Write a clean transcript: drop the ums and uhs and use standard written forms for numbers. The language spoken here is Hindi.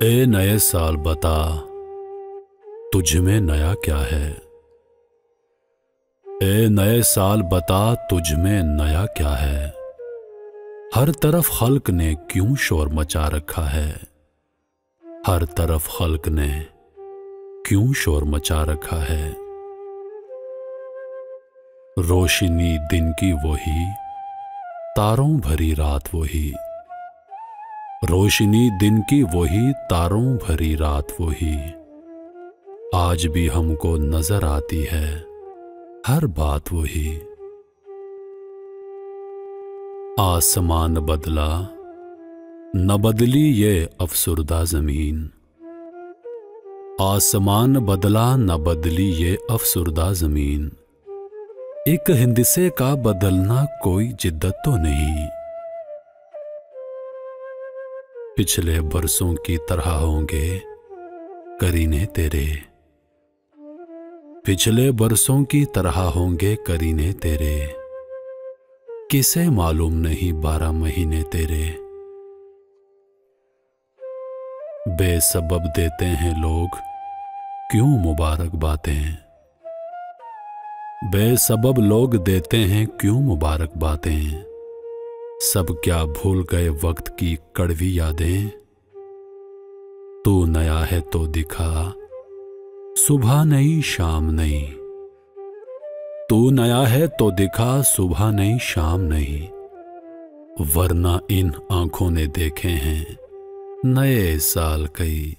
ए नए साल बता, तुझ में नया क्या है। ए नए साल बता, तुझ में नया क्या है। हर तरफ खल्क ने क्यों शोर मचा रखा है। हर तरफ खल्क ने क्यों शोर मचा रखा है। रोशनी दिन की वही, तारों भरी रात वही। रोशनी दिन की वही, तारों भरी रात वही। आज भी हमको नजर आती है हर बात वही। आसमान बदला न बदली ये अफसुर्दा जमीन। आसमान बदला न बदली ये अफसुर्दा जमीन। एक हिंदसे का बदलना कोई जिद्दत तो नहीं। पिछले बरसों की तरह होंगे करीने तेरे। पिछले बरसों की तरह होंगे करीने तेरे। किसे मालूम नहीं 12 महीने तेरे। बेसबब देते हैं लोग क्यों मुबारक बातें। बेसबब लोग देते हैं क्यों मुबारक बातें। सब क्या भूल गए वक्त की कड़वी यादें। तू नया है तो दिखा, सुबह नहीं शाम नहीं। तू नया है तो दिखा, सुबह नहीं शाम नहीं। वरना इन आंखों ने देखे हैं नए साल कई।